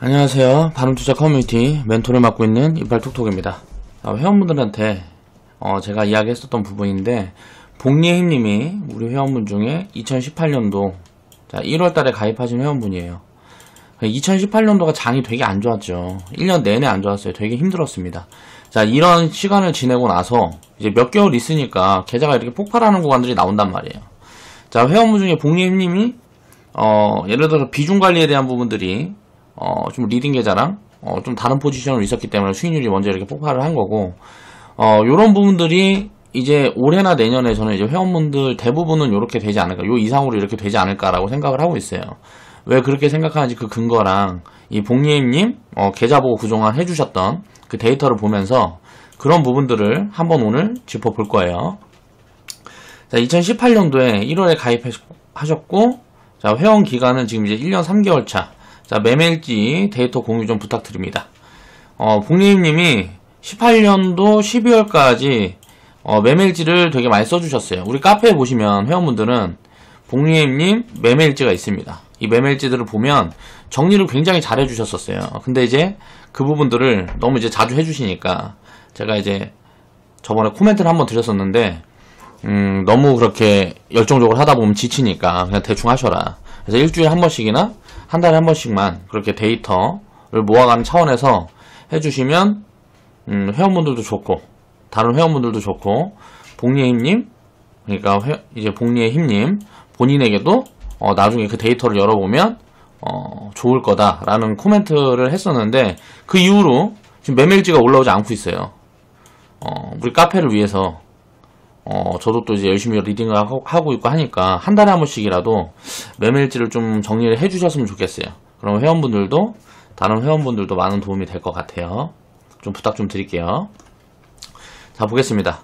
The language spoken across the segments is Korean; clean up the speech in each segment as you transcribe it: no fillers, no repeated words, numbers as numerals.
안녕하세요. 바른투자 커뮤니티 멘토를 맡고 있는 이빨톡톡입니다. 회원분들한테 제가 이야기했었던 부분인데, 복리행님이 우리 회원분 중에 2018년도 1월달에 가입하신 회원분이에요. 2018년도가 장이 되게 안 좋았죠. 1년 내내 안 좋았어요. 되게 힘들었습니다. 자, 이런 시간을 지내고 나서 이제 몇 개월 있으니까 계좌가 이렇게 폭발하는 구간들이 나온단 말이에요. 자, 회원분 중에 복리행님이 예를 들어서 비중 관리에 대한 부분들이 좀 리딩 계좌랑 좀 다른 포지션으로 있었기 때문에 수익률이 먼저 이렇게 폭발을 한 거고, 요런 부분들이 이제 올해나 내년에 저는 이제 회원분들 대부분은 이렇게 되지 않을까, 요 이상으로 이렇게 되지 않을까라고 생각을 하고 있어요. 왜 그렇게 생각하는지 그 근거랑 이 복리행님 계좌 보고 그동안 해주셨던 그 데이터를 보면서 그런 부분들을 한번 오늘 짚어볼 거예요. 자, 2018년도에 1월에 가입하셨고, 자, 회원 기간은 지금 이제 1년 3개월 차. 자, 매매일지 데이터 공유 좀 부탁드립니다. 복리행님이 18년도 12월까지 매매일지를 되게 많이 써주셨어요. 우리 카페에 보시면 회원분들은 복리행님 매매일지가 있습니다. 이 매매일지들을 보면 정리를 굉장히 잘 해주셨었어요. 근데 이제 그 부분들을 너무 이제 자주 해주시니까 제가 이제 저번에 코멘트를 한번 드렸었는데, 너무 그렇게 열정적으로 하다 보면 지치니까 그냥 대충 하셔라. 그래서 일주일에 한 번씩이나 한 달에 한 번씩만 그렇게 데이터를 모아가는 차원에서 해주시면 회원분들도 좋고 다른 회원분들도 좋고, 복리의 힘님, 그러니까 이제 복리의 힘님 본인에게도 나중에 그 데이터를 열어보면 좋을 거다라는 코멘트를 했었는데, 그 이후로 지금 매매일지가 올라오지 않고 있어요. 우리 카페를 위해서 저도 또 이제 열심히 리딩을 하고 있고 하니까 한 달에 한 번씩이라도 매매일지를 좀 정리를 해주셨으면 좋겠어요. 그럼 회원분들도 다른 회원분들도 많은 도움이 될 것 같아요. 좀 부탁 좀 드릴게요. 자, 보겠습니다.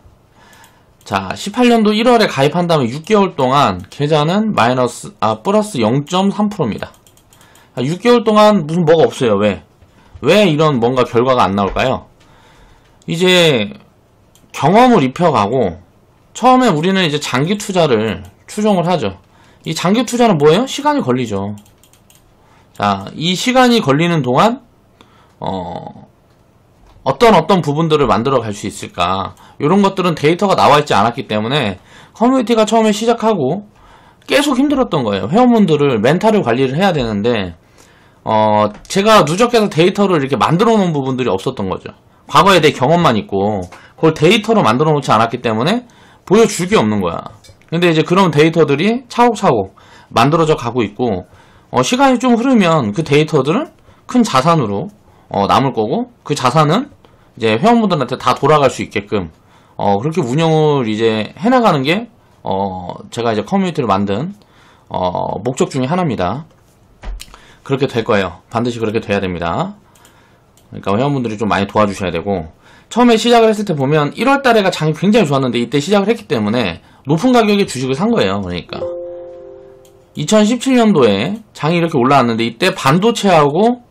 자, 18년도 1월에 가입한 다음에 6개월 동안 계좌는 플러스 0.3%입니다. 6개월 동안 무슨 뭐가 없어요. 왜 이런 뭔가 결과가 안 나올까요? 이제 경험을 입혀가고, 처음에 우리는 이제 장기 투자를 추종을 하죠. 이 장기 투자는 뭐예요? 시간이 걸리죠. 자, 이 시간이 걸리는 동안 어떤 부분들을 만들어 갈 수 있을까, 이런 것들은 데이터가 나와 있지 않았기 때문에 커뮤니티가 처음에 시작하고 계속 힘들었던 거예요. 회원분들을 멘탈을 관리를 해야 되는데 제가 누적해서 데이터를 이렇게 만들어 놓은 부분들이 없었던 거죠. 과거에 내 경험만 있고 그걸 데이터로 만들어 놓지 않았기 때문에 보여줄 게 없는 거야. 근데 이제 그런 데이터들이 차곡차곡 만들어져 가고 있고, 시간이 좀 흐르면 그 데이터들은 큰 자산으로 남을 거고, 그 자산은 이제 회원분들한테 다 돌아갈 수 있게끔 그렇게 운영을 이제 해나가는 게 제가 이제 커뮤니티를 만든 목적 중에 하나입니다. 그렇게 될 거예요. 반드시 그렇게 돼야 됩니다. 그러니까 회원분들이 좀 많이 도와주셔야 되고, 처음에 시작을 했을 때 보면 1월 달에가 장이 굉장히 좋았는데 이때 시작을 했기 때문에 높은 가격에 주식을 산 거예요. 그러니까 2017년도에 장이 이렇게 올라왔는데 이때 반도체하고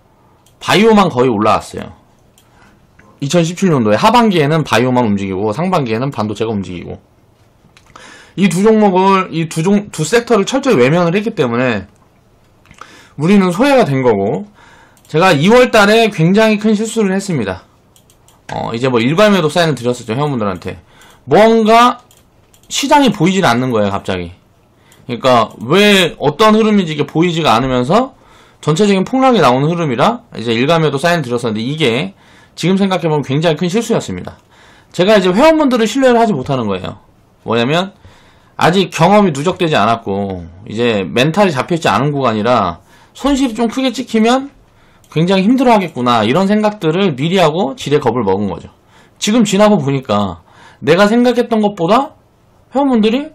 바이오만 거의 올라왔어요. 2017년도에 하반기에는 바이오만 움직이고 상반기에는 반도체가 움직이고, 이 두 종목을, 두 섹터를 철저히 외면을 했기 때문에 우리는 소외가 된 거고, 제가 2월 달에 굉장히 큰 실수를 했습니다. 이제 뭐 일괄매도 사인을 드렸었죠, 회원분들한테. 뭔가 시장이 보이질 않는 거예요, 갑자기. 그러니까 왜 어떤 흐름인지 이게 보이지가 않으면서 전체적인 폭락이 나오는 흐름이라 이제 일괄매도 사인을 드렸었는데, 이게 지금 생각해보면 굉장히 큰 실수였습니다. 제가 이제 회원분들을 신뢰를 하지 못하는 거예요. 뭐냐면 아직 경험이 누적되지 않았고 이제 멘탈이 잡혀있지 않은 구간이라 손실이 좀 크게 찍히면 굉장히 힘들어 하겠구나, 이런 생각들을 미리 하고 지레 겁을 먹은 거죠. 지금 지나고 보니까 내가 생각했던 것보다 회원분들이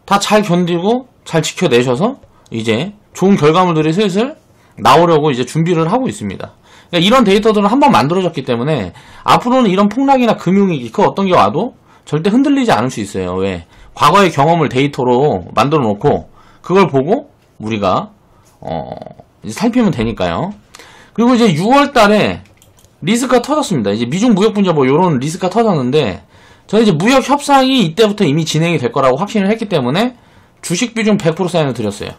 다 잘 견디고 잘 지켜내셔서 이제 좋은 결과물들이 슬슬 나오려고 이제 준비를 하고 있습니다. 그러니까 이런 데이터들은 한번 만들어졌기 때문에 앞으로는 이런 폭락이나 금융위기 그 어떤 게 와도 절대 흔들리지 않을 수 있어요. 왜? 과거의 경험을 데이터로 만들어 놓고 그걸 보고 우리가 이제 살피면 되니까요. 그리고 이제 6월 달에 리스크가 터졌습니다. 이제 미중 무역 분쟁 뭐 요런 리스크가 터졌는데, 저는 이제 무역 협상이 이때부터 이미 진행이 될 거라고 확신을 했기 때문에 주식 비중 100% 사인을 드렸어요.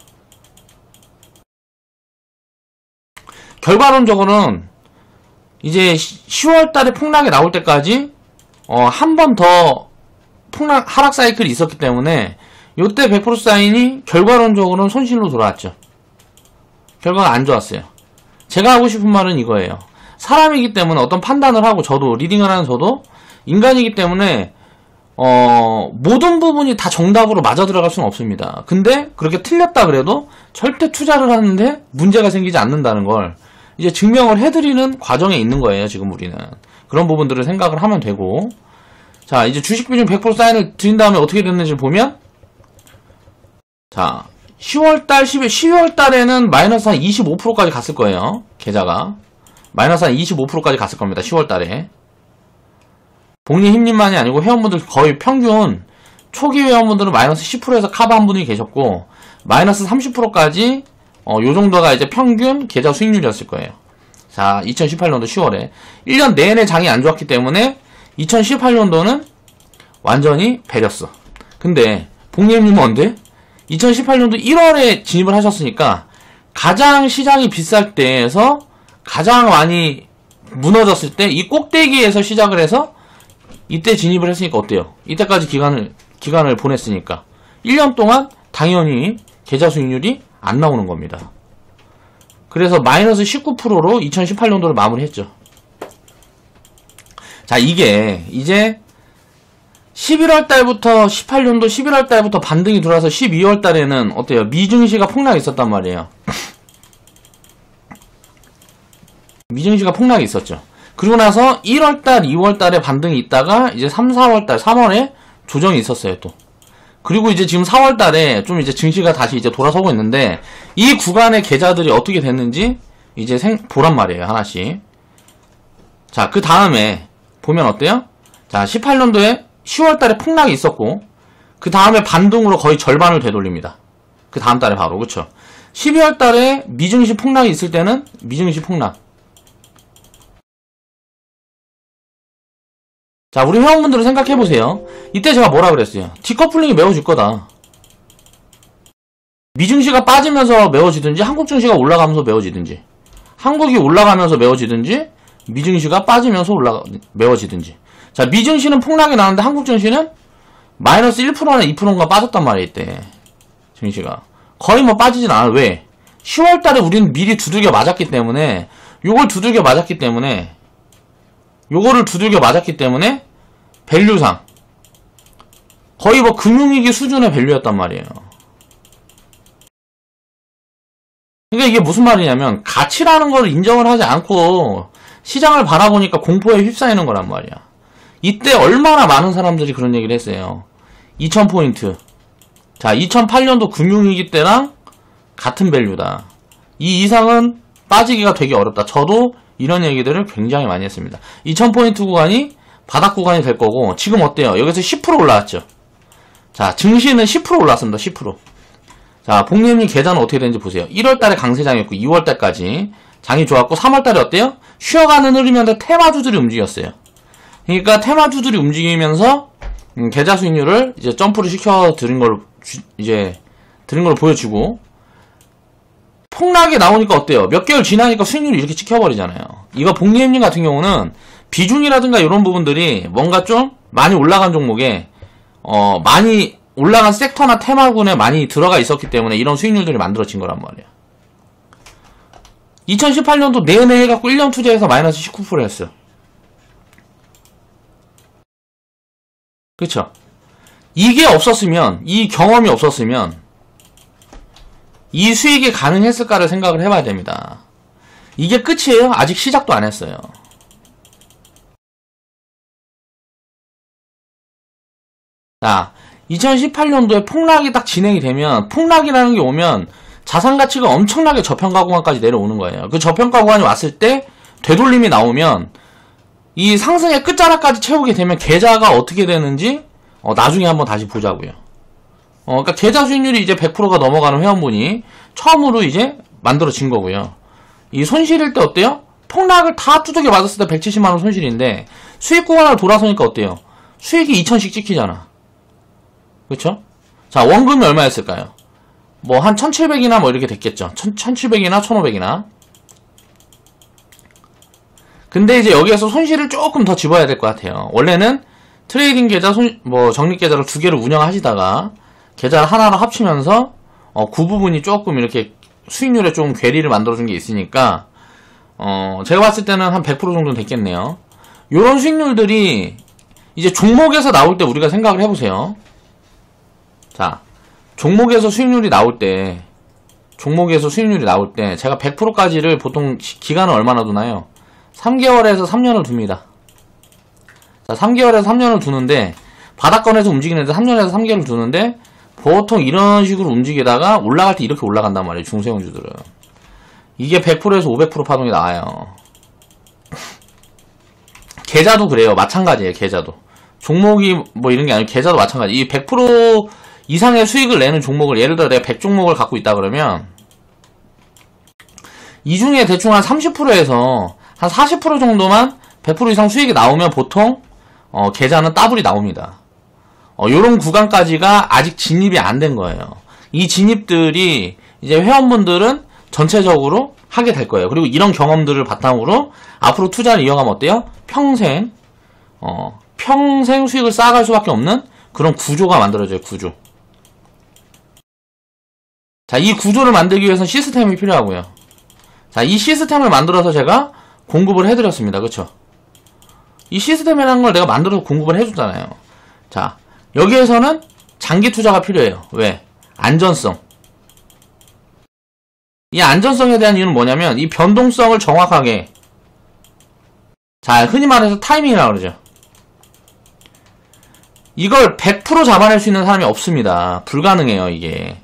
결과론적으로는 이제 10월 달에 폭락이 나올 때까지 한 번 더 폭락 하락 사이클이 있었기 때문에 요때 100% 사인이 결과론적으로는 손실로 돌아왔죠. 결과가 안 좋았어요. 제가 하고 싶은 말은 이거예요. 사람이기 때문에 어떤 판단을 하고, 저도 리딩을 하는 저도 인간이기 때문에 모든 부분이 다 정답으로 맞아 들어갈 수는 없습니다. 근데 그렇게 틀렸다 그래도 절대 투자를 하는데 문제가 생기지 않는다는 걸 이제 증명을 해드리는 과정에 있는 거예요. 지금 우리는 그런 부분들을 생각을 하면 되고, 자, 이제 주식 비중 100% 사인을 드린 다음에 어떻게 됐는지 보면, 자, 10월달, 12월달에는 마이너스 한 25%까지 갔을 거예요. 계좌가 마이너스 한 25%까지 갔을 겁니다. 10월달에. 복리 힘님만이 아니고 회원분들 거의 평균 초기 회원분들은 마이너스 10%에서 커버한 분이 계셨고, 마이너스 30%까지 요 정도가 이제 평균 계좌 수익률이었을 거예요. 자, 2018년도 10월에 1년 내내 장이 안 좋았기 때문에 2018년도는 완전히 배렸어. 근데 복리님은 언제? 2018년도 1월에 진입을 하셨으니까 가장 시장이 비쌀 때에서 가장 많이 무너졌을 때 이 꼭대기에서 시작을 해서 이때 진입을 했으니까 어때요? 이때까지 기간을 보냈으니까 1년 동안 당연히 계좌 수익률이 안 나오는 겁니다. 그래서 마이너스 19%로 2018년도를 마무리했죠. 자, 이게 이제 11월 달부터 18년도 11월 달부터 반등이 들어와서 12월 달에는 어때요? 미증시가 폭락이 있었단 말이에요. 미증시가 폭락이 있었죠. 그리고 나서 1월 달, 2월 달에 반등이 있다가 이제 3, 4월 달, 3월에 조정이 있었어요, 또. 그리고 이제 지금 4월 달에 좀 이제 증시가 다시 이제 돌아서고 있는데, 이 구간의 계좌들이 어떻게 됐는지 이제 보란 말이에요, 하나씩. 자, 그 다음에 보면 어때요? 자, 18년도에 10월 달에 폭락이 있었고, 그 다음에 반등으로 거의 절반을 되돌립니다. 그 다음 달에 바로, 그쵸? 12월 달에 미증시 폭락이 있을 때는 미증시 폭락. 자, 우리 회원분들은 생각해보세요. 이때 제가 뭐라 그랬어요? 디커플링이 메워질 거다. 미증시가 빠지면서 메워지든지, 한국 증시가 올라가면서 메워지든지, 한국이 올라가면서 메워지든지, 미증시가 빠지면서 메워지든지. 자, 미증시는 폭락이 나는데 한국 증시는 마이너스 1%나 2%인가 빠졌단 말이에요, 이때. 증시가. 거의 뭐 빠지진 않아요. 왜? 10월 달에 우리는 미리 두들겨 맞았기 때문에, 요거를 두들겨 맞았기 때문에, 밸류상. 거의 뭐 금융위기 수준의 밸류였단 말이에요. 그러니까 이게 무슨 말이냐면, 가치라는 걸 인정을 하지 않고, 시장을 바라보니까 공포에 휩싸이는 거란 말이야. 이때 얼마나 많은 사람들이 그런 얘기를 했어요. 2000포인트. 자, 2008년도 금융위기 때랑 같은 밸류다. 이 이상은 빠지기가 되게 어렵다. 저도 이런 얘기들을 굉장히 많이 했습니다. 2000포인트 구간이 바닥 구간이 될 거고, 지금 어때요? 여기서 10% 올라왔죠. 자, 증시는 10% 올랐습니다. 10%. 자, 복리님 계좌는 어떻게 되는지 보세요. 1월달에 강세장이었고 2월달까지 장이 좋았고, 3월달에 어때요? 쉬어가는 흐름이었는데 테마주들이 움직였어요. 그러니까 테마주들이 움직이면서 계좌 수익률을 이제 점프를 시켜 드린 걸 보여주고, 폭락이 나오니까 어때요? 몇 개월 지나니까 수익률이 이렇게 찍혀버리잖아요. 이거 복리님 같은 경우는 비중이라든가 이런 부분들이 뭔가 좀 많이 올라간 종목에 많이 올라간 섹터나 테마군에 많이 들어가 있었기 때문에 이런 수익률들이 만들어진 거란 말이야. 2018년도 내내 해갖고 1년 투자해서 마이너스 19% 했어요. 그쵸? 이게 없었으면, 이 경험이 없었으면 이 수익이 가능했을까를 생각을 해봐야 됩니다. 이게 끝이에요? 아직 시작도 안 했어요. 자, 2018년도에 폭락이 딱 진행이 되면, 폭락이라는 게 오면 자산 가치가 엄청나게 저평가 구간까지 내려오는 거예요. 그 저평가 구간이 왔을 때 되돌림이 나오면 이 상승의 끝자락까지 채우게 되면 계좌가 어떻게 되는지 나중에 한번 다시 보자고요. 그러니까 계좌 수익률이 이제 100%가 넘어가는 회원분이 처음으로 이제 만들어진 거고요. 이 손실일 때 어때요? 폭락을 다 두들겨 맞았을 때 170만원 손실인데, 수익 구간을 돌아서니까 어때요? 수익이 2000씩 찍히잖아. 그쵸? 자, 원금이 얼마였을까요? 뭐 한 1700이나 뭐 이렇게 됐겠죠. 1700이나 1500이나. 근데 이제 여기에서 손실을 조금 더 집어야 될 것 같아요. 원래는 트레이딩 계좌, 적립 계좌를 두 개를 운영하시다가 계좌를 하나로 합치면서 그 부분이 조금 이렇게 수익률에 좀 괴리를 만들어준 게 있으니까 제가 봤을 때는 한 100% 정도는 됐겠네요. 요런 수익률들이 이제 종목에서 나올 때 우리가 생각을 해보세요. 자, 종목에서 수익률이 나올 때 제가 100%까지를 보통 기간을 얼마나 두나요? 3개월에서 3년을 둡니다. 자, 3개월에서 3년을 두는데 바닥권에서 움직이는데 3년에서 3개월을 두는데 보통 이런 식으로 움직이다가 올라갈 때 이렇게 올라간단 말이에요. 중소형주들은. 이게 100%에서 500% 파동이 나와요. 계좌도 그래요. 마찬가지예요. 계좌도. 종목이 뭐 이런 게 아니고 계좌도 마찬가지. 이 100% 이상의 수익을 내는 종목을 예를 들어 내가 100종목을 갖고 있다 그러면 이 중에 대충 한 30%에서 한 40% 정도만 100% 이상 수익이 나오면 보통 계좌는 따블이 나옵니다. 요런 구간까지가 아직 진입이 안 된 거예요. 이 진입들이 이제 회원분들은 전체적으로 하게 될 거예요. 그리고 이런 경험들을 바탕으로 앞으로 투자를 이어가면 어때요? 평생 수익을 쌓아갈 수밖에 없는 그런 구조가 만들어져요. 구조. 자, 이 구조를 만들기 위해서는 시스템이 필요하고요. 자, 이 시스템을 만들어서 제가 공급을 해드렸습니다. 그쵸? 이 시스템이라는 걸 내가 만들어서 공급을 해줬잖아요. 자, 여기에서는 장기 투자가 필요해요. 왜? 안전성. 이 안전성에 대한 이유는 뭐냐면 이 변동성을 정확하게, 자, 흔히 말해서 타이밍이라고 그러죠. 이걸 100% 잡아낼 수 있는 사람이 없습니다. 불가능해요, 이게.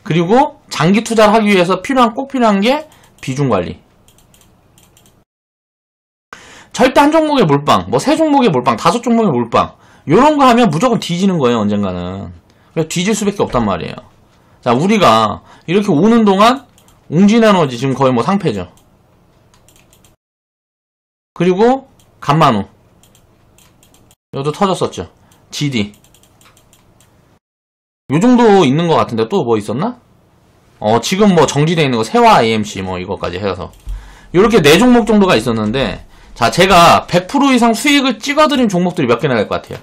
그리고 장기 투자를 하기 위해서 꼭 필요한 게 비중관리. 절대 한 종목에 몰빵, 뭐 세 종목에 몰빵, 5종목에 몰빵, 요런 거 하면 무조건 뒤지는 거예요, 언젠가는. 그래서 뒤질 수밖에 없단 말이에요. 자, 우리가 이렇게 오는 동안 웅진에너지 지금 거의 뭐 상패죠. 그리고 간만우, 여기도 터졌었죠. GD. 요 정도 있는 것 같은데 또 뭐 있었나? 지금 뭐 정지되어 있는 거 세화 AMC 뭐 이거까지 해서 요렇게 4종목 정도가 있었는데, 자, 제가 100% 이상 수익을 찍어드린 종목들이 몇 개나 될 것 같아요?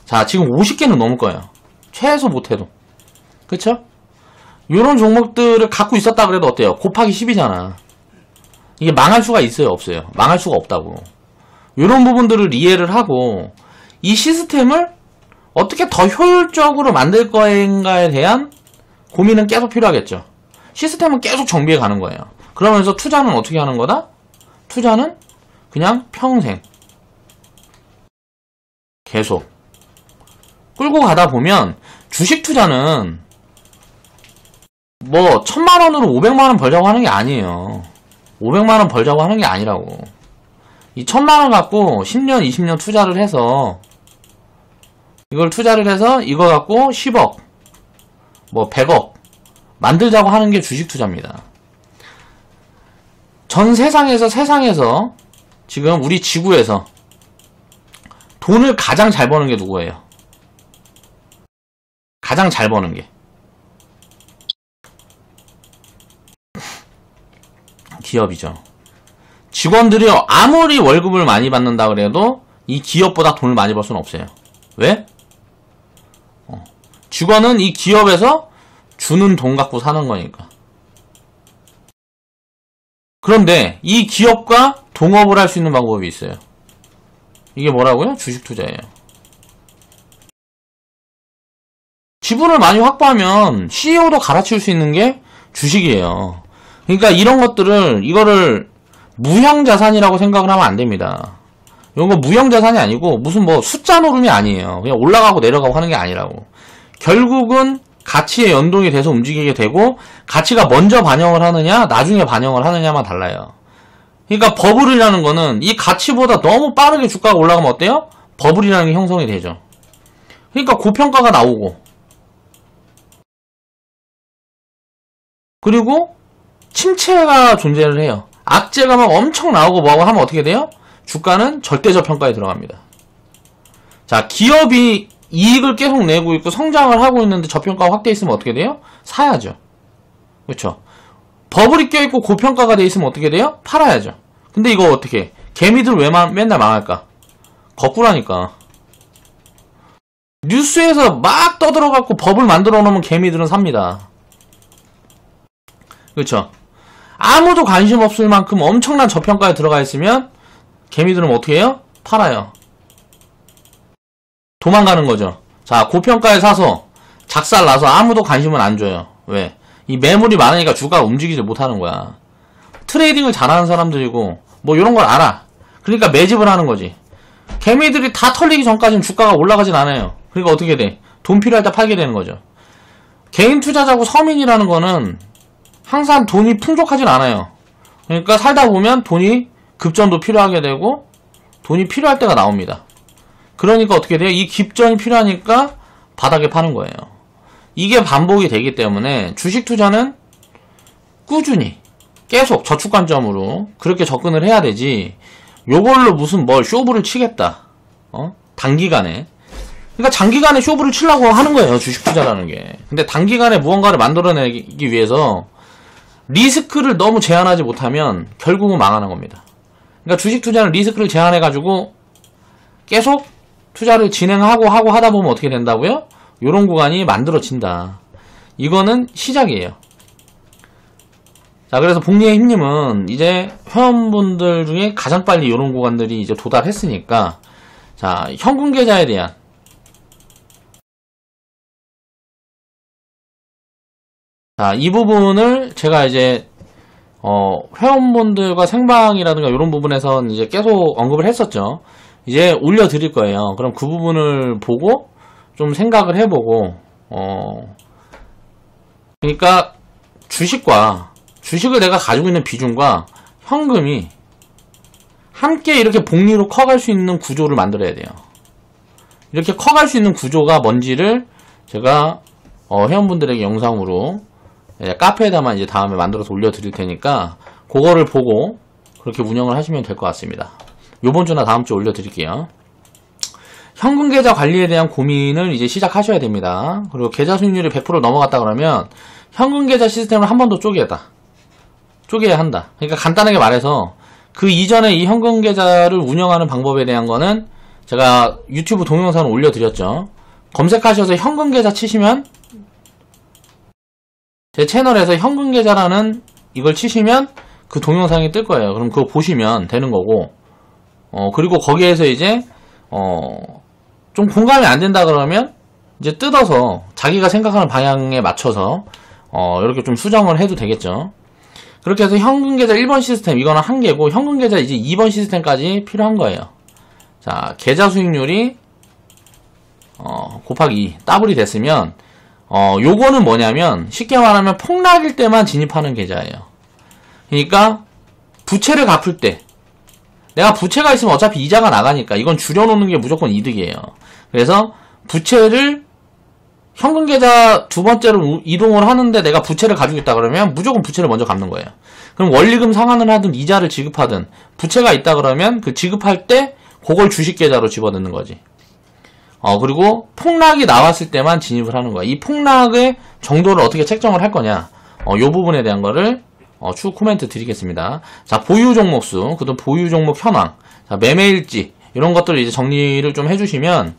자, 지금 50개는 넘을 거예요. 최소 못해도. 그쵸? 요런 종목들을 갖고 있었다 그래도 어때요? 곱하기 10이잖아. 이게 망할 수가 있어요? 없어요? 망할 수가 없다고. 요런 부분들을 이해를 하고 이 시스템을 어떻게 더 효율적으로 만들 거인가에 대한 고민은 계속 필요하겠죠. 시스템은 계속 정비해 가는 거예요. 그러면서 투자는 어떻게 하는 거다? 투자는 그냥 평생 계속 끌고 가다 보면 주식 투자는 뭐 1000만원으로 500만원 벌자고 하는 게 아니에요. 500만원 벌자고 하는 게 아니라고. 이 1000만원 갖고 10년 20년 투자를 해서 이거 갖고 10억 뭐 100억 만들자고 하는 게 주식 투자입니다. 전 세상에서 지금 우리 지구에서 돈을 가장 잘 버는 게 누구예요? 가장 잘 버는 게 기업이죠. 직원들이 아무리 월급을 많이 받는다 그래도 이 기업보다 돈을 많이 벌 수는 없어요. 왜? 직원은 이 기업에서 주는 돈 갖고 사는 거니까. 그런데 이 기업과 동업을 할 수 있는 방법이 있어요. 이게 뭐라고요? 주식 투자예요. 지분을 많이 확보하면 CEO도 갈아치울 수 있는 게 주식이에요. 그러니까 이거를 무형자산이라고 생각을 하면 안 됩니다. 이거 무형자산이 아니고 무슨 뭐 숫자 노름이 아니에요. 그냥 올라가고 내려가고 하는 게 아니라고. 결국은 가치에 연동이 돼서 움직이게 되고 가치가 먼저 반영을 하느냐 나중에 반영을 하느냐만 달라요. 그러니까 버블이라는 거는 이 가치보다 너무 빠르게 주가가 올라가면 어때요? 버블이라는 게 형성이 되죠. 그러니까 고평가가 나오고 그리고 침체가 존재를 해요. 악재가 막 엄청 나오고 뭐하고 하면 어떻게 돼요? 주가는 절대저평가에 들어갑니다. 자, 기업이 이익을 계속 내고 있고 성장을 하고 있는데 저평가가 확대해 있으면 어떻게 돼요? 사야죠. 그렇죠? 버블이 껴있고 고평가가 돼 있으면 어떻게 돼요? 팔아야죠. 근데 이거 어떻게 개미들 왜 맨날 망할까? 거꾸라니까. 뉴스에서 막 떠들어갖고 법을 만들어 놓으면 개미들은 삽니다. 그렇죠? 아무도 관심 없을 만큼 엄청난 저평가에 들어가 있으면 개미들은 어떻게 해요? 팔아요. 도망가는 거죠. 자, 고평가에 사서 작살나서 아무도 관심은 안 줘요. 왜? 이 매물이 많으니까 주가가 움직이지 못하는 거야. 트레이딩을 잘하는 사람들이고 뭐 이런 걸 알아. 그러니까 매집을 하는 거지. 개미들이 다 털리기 전까지는 주가가 올라가진 않아요. 그러니까 어떻게 돼? 돈 필요할 때 팔게 되는 거죠. 개인 투자자고 서민이라는 거는 항상 돈이 풍족하진 않아요. 그러니까 살다 보면 돈이 급전도 필요하게 되고 돈이 필요할 때가 나옵니다. 그러니까 어떻게 돼요? 이 급전이 필요하니까 바닥에 파는 거예요. 이게 반복이 되기 때문에 주식 투자는 꾸준히 계속 저축 관점으로 그렇게 접근을 해야 되지, 요걸로 무슨 뭘 쇼부를 치겠다. 단기간에. 그러니까 장기간에 쇼부를 치려고 하는 거예요, 주식 투자라는 게. 근데 단기간에 무언가를 만들어내기 위해서 리스크를 너무 제한하지 못하면 결국은 망하는 겁니다. 그러니까 주식 투자는 리스크를 제한해가지고 계속 투자를 진행하고 하다 보면 어떻게 된다고요? 요런 구간이 만들어진다. 이거는 시작이에요. 자, 그래서 복리의 힘님은 이제 회원분들 중에 가장 빨리 요런 구간들이 이제 도달했으니까, 자, 현금 계좌에 대한 자, 이 부분을 제가 이제 회원분들과 생방이라든가 이런 부분에선 이제 계속 언급을 했었죠. 이제 올려드릴 거예요. 그럼 그 부분을 보고 좀 생각을 해보고, 그러니까 주식을 내가 가지고 있는 비중과 현금이 함께 이렇게 복리로 커갈 수 있는 구조를 만들어야 돼요. 이렇게 커갈 수 있는 구조가 뭔지를 제가 회원분들에게 영상으로 카페에다만 이제 다음에 만들어서 올려드릴 테니까 그거를 보고 그렇게 운영을 하시면 될 것 같습니다. 요번 주나 다음 주 올려드릴게요. 현금 계좌 관리에 대한 고민을 이제 시작하셔야 됩니다. 그리고 계좌 수익률이 100% 넘어갔다 그러면 현금 계좌 시스템을 한 번 더 쪼개야 한다. 그러니까 간단하게 말해서 그 이전에 이 현금 계좌를 운영하는 방법에 대한 거는 제가 유튜브 동영상을 올려드렸죠. 검색하셔서 현금 계좌 치시면, 제 채널에서 현금 계좌라는 이걸 치시면 그 동영상이 뜰 거예요. 그럼 그거 보시면 되는 거고, 그리고 거기에서 이제 좀 공감이 안 된다 그러면 이제 뜯어서 자기가 생각하는 방향에 맞춰서 이렇게 좀 수정을 해도 되겠죠. 그렇게 해서 현금 계좌 1번 시스템, 이거는 한 개고, 현금 계좌 이제 2번 시스템까지 필요한 거예요. 자, 계좌 수익률이 곱하기 2 더블이 됐으면 요거는 뭐냐면 쉽게 말하면 폭락일 때만 진입하는 계좌예요. 그러니까 부채를 갚을 때, 내가 부채가 있으면 어차피 이자가 나가니까 이건 줄여놓는 게 무조건 이득이에요. 그래서 부채를 현금 계좌 두 번째로 이동을 하는데 내가 부채를 가지고 있다 그러면 무조건 부채를 먼저 갚는 거예요. 그럼 원리금 상환을 하든 이자를 지급하든 부채가 있다 그러면 그 지급할 때 그걸 주식 계좌로 집어넣는 거지. 그리고 폭락이 나왔을 때만 진입을 하는 거야. 이 폭락의 정도를 어떻게 책정을 할 거냐, 요 부분에 대한 거를 추후 코멘트 드리겠습니다. 자, 보유 종목수, 그다음 보유 종목 현황, 자, 매매일지, 이런 것들을 이제 정리를 좀 해주시면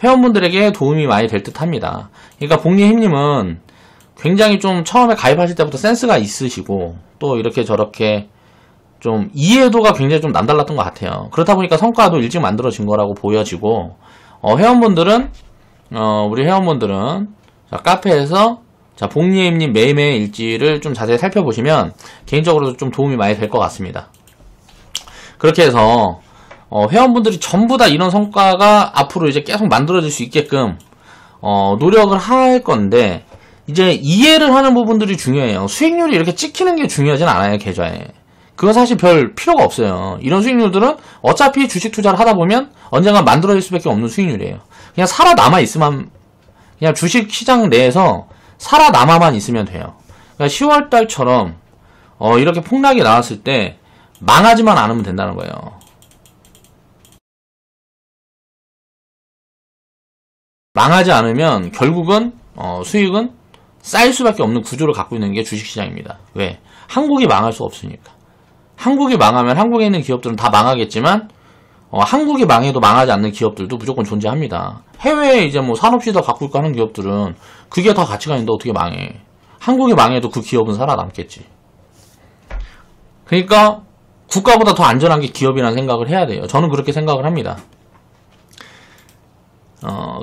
회원분들에게 도움이 많이 될 듯 합니다. 그러니까 복리힘님은 굉장히 좀 처음에 가입하실 때부터 센스가 있으시고, 또 이렇게 저렇게 좀 이해도가 굉장히 좀 남달랐던 것 같아요. 그렇다 보니까 성과도 일찍 만들어진 거라고 보여지고, 회원분들은, 우리 회원분들은, 자, 카페에서, 자, 복리힘님 매매 일지를 좀 자세히 살펴보시면, 개인적으로도 좀 도움이 많이 될 것 같습니다. 그렇게 해서, 회원분들이 전부 다 이런 성과가 앞으로 이제 계속 만들어질 수 있게끔, 노력을 할 건데, 이제 이해를 하는 부분들이 중요해요. 수익률이 이렇게 찍히는 게 중요하진 않아요, 계좌에. 그건 사실 별 필요가 없어요. 이런 수익률들은 어차피 주식 투자를 하다 보면 언젠가 만들어질 수밖에 없는 수익률이에요. 그냥 살아남아 있으면, 그냥 주식 시장 내에서 살아남아만 있으면 돼요. 그러니까 10월달처럼 이렇게 폭락이 나왔을 때 망하지만 않으면 된다는 거예요. 망하지 않으면 결국은 수익은 쌓일 수밖에 없는 구조를 갖고 있는 게 주식시장입니다. 왜? 한국이 망할 수 없으니까. 한국이 망하면 한국에 있는 기업들은 다 망하겠지만 한국이 망해도 망하지 않는 기업들도 무조건 존재합니다. 해외에 이제 뭐 산업시설 갖고 있고 하는 기업들은 그게 다 가치가 있는데 어떻게 망해. 한국이 망해도 그 기업은 살아남겠지. 그러니까 국가보다 더 안전한 게 기업이라는 생각을 해야 돼요. 저는 그렇게 생각을 합니다.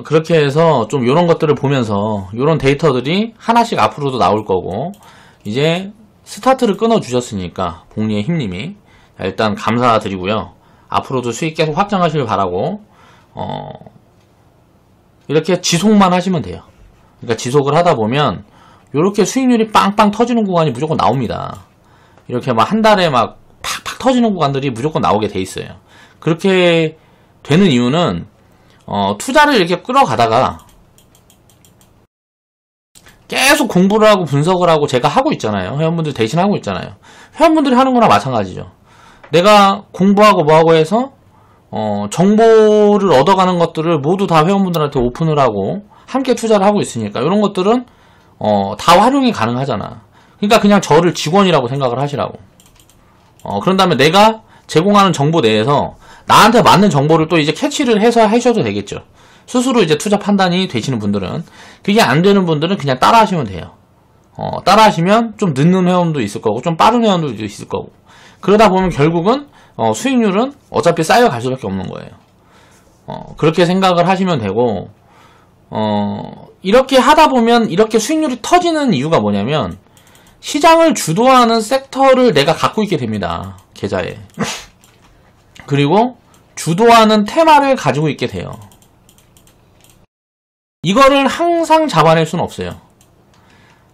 그렇게 해서 좀 이런 것들을 보면서 이런 데이터들이 하나씩 앞으로도 나올 거고, 이제 스타트를 끊어주셨으니까 복리의 힘님이 일단 감사드리고요. 앞으로도 수익 계속 확장하시길 바라고, 이렇게 지속만 하시면 돼요. 그러니까 지속을 하다 보면 이렇게 수익률이 빵빵 터지는 구간이 무조건 나옵니다. 이렇게 막 한 달에 막 팍팍 터지는 구간들이 무조건 나오게 돼 있어요. 그렇게 되는 이유는 투자를 이렇게 끌어가다가 계속 공부를 하고 분석을 하고 제가 하고 있잖아요. 회원분들 대신 하고 있잖아요. 회원분들이 하는 거나 마찬가지죠. 내가 공부하고 뭐하고 해서 정보를 얻어가는 것들을 모두 다 회원분들한테 오픈을 하고 함께 투자를 하고 있으니까 이런 것들은 다 활용이 가능하잖아. 그러니까 그냥 저를 직원이라고 생각을 하시라고. 그런 다음에 내가 제공하는 정보 내에서 나한테 맞는 정보를 또 이제 캐치를 해서 하셔도 되겠죠. 스스로 이제 투자 판단이 되시는 분들은. 그게 안 되는 분들은 그냥 따라 하시면 돼요. 따라 하시면 좀 늦는 회원도 있을 거고 좀 빠른 회원도 있을 거고, 그러다 보면 결국은 수익률은 어차피 쌓여갈 수밖에 없는 거예요. 그렇게 생각을 하시면 되고, 이렇게 하다 보면 이렇게 수익률이 터지는 이유가 뭐냐면 시장을 주도하는 섹터를 내가 갖고 있게 됩니다. 계좌에. 그리고 주도하는 테마를 가지고 있게 돼요. 이거를 항상 잡아낼 수는 없어요.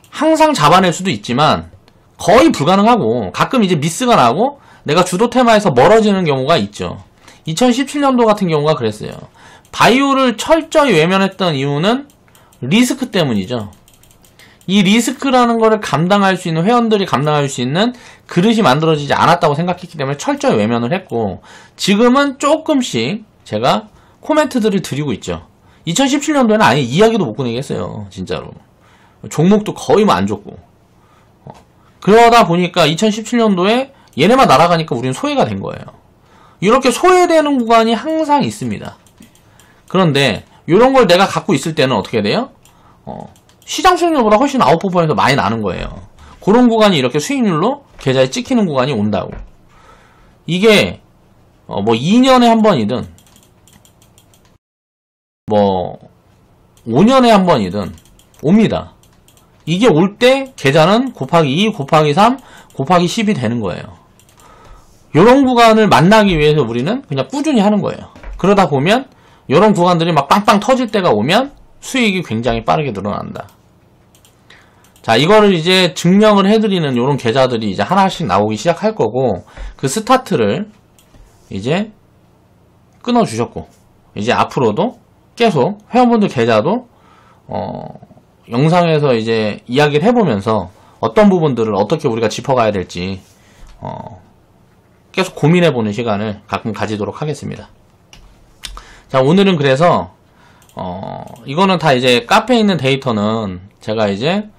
항상 잡아낼 수도 있지만 거의 불가능하고, 가끔 이제 미스가 나고 내가 주도 테마에서 멀어지는 경우가 있죠. 2017년도 같은 경우가 그랬어요. 바이오를 철저히 외면했던 이유는 리스크 때문이죠. 이 리스크라는 거를 감당할 수 있는, 회원들이 감당할 수 있는 그릇이 만들어지지 않았다고 생각했기 때문에 철저히 외면을 했고, 지금은 조금씩 제가 코멘트들을 드리고 있죠. 2017년도에는 아예 이야기도 못 꺼내게 했어요. 진짜로. 종목도 거의 뭐 안 좋고. 그러다 보니까 2017년도에 얘네만 날아가니까 우리는 소외가 된 거예요. 이렇게 소외되는 구간이 항상 있습니다. 그런데 이런 걸 내가 갖고 있을 때는 어떻게 돼요? 시장 수익률보다 훨씬 아웃퍼폼에서 많이 나는 거예요. 그런 구간이 이렇게 수익률로 계좌에 찍히는 구간이 온다고. 이게 뭐 2년에 한 번이든 뭐 5년에 한 번이든 옵니다. 이게 올 때 계좌는 곱하기 2, 곱하기 3, 곱하기 10이 되는 거예요. 이런 구간을 만나기 위해서 우리는 그냥 꾸준히 하는 거예요. 그러다 보면 이런 구간들이 막 빵빵 터질 때가 오면 수익이 굉장히 빠르게 늘어난다. 자, 이거를 이제 증명을 해드리는 이런 계좌들이 이제 하나씩 나오기 시작할 거고, 그 스타트를 이제 끊어주셨고, 이제 앞으로도 계속 회원분들 계좌도 영상에서 이제 이야기를 해보면서 어떤 부분들을 어떻게 우리가 짚어가야 될지 계속 고민해보는 시간을 가끔 가지도록 하겠습니다. 자, 오늘은 그래서 이거는 다 이제 카페에 있는 데이터는 제가 이제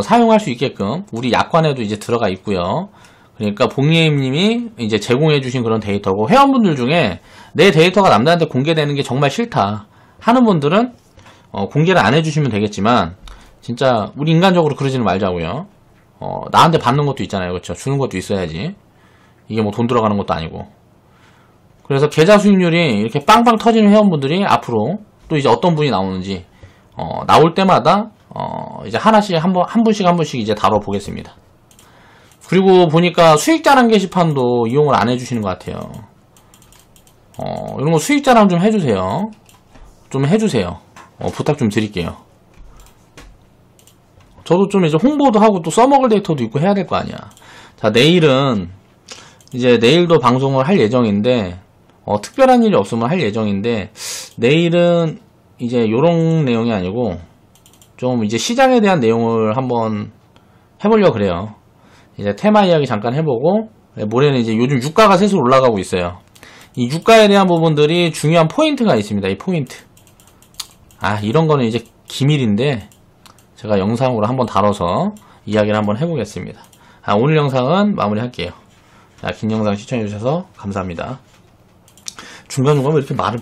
사용할 수 있게끔 우리 약관에도 이제 들어가 있고요. 그러니까 봉예임님이 이제 제공해주신 그런 데이터고, 회원분들 중에 내 데이터가 남들한테 공개되는 게 정말 싫다 하는 분들은 공개를 안 해주시면 되겠지만, 진짜 우리 인간적으로 그러지는 말자고요. 나한테 받는 것도 있잖아요. 그렇죠? 주는 것도 있어야지. 이게 뭐 돈 들어가는 것도 아니고. 그래서 계좌 수익률이 이렇게 빵빵 터지는 회원분들이 앞으로 또 이제 어떤 분이 나오는지 나올 때마다 이제 하나씩 한 분씩 이제 다뤄보겠습니다. 그리고 보니까 수익자랑 게시판도 이용을 안 해주시는 것 같아요. 이런 거 수익자랑 좀 해주세요. 좀 해주세요. 부탁 좀 드릴게요. 저도 좀 이제 홍보도 하고 또 써먹을 데이터도 있고 해야 될 거 아니야. 자, 내일은 이제 내일도 방송을 할 예정인데, 특별한 일이 없으면 할 예정인데, 내일은 이제 요런 내용이 아니고 좀 이제 시장에 대한 내용을 한번 해보려고 그래요. 이제 테마 이야기 잠깐 해보고, 모레는 이제 요즘 유가가 슬슬 올라가고 있어요. 이 유가에 대한 부분들이 중요한 포인트가 있습니다. 이 포인트. 이런 거는 이제 기밀인데 제가 영상으로 한번 다뤄서 이야기를 한번 해보겠습니다. 오늘 영상은 마무리할게요. 자, 긴 영상 시청해주셔서 감사합니다. 중간중간 왜 이렇게 말을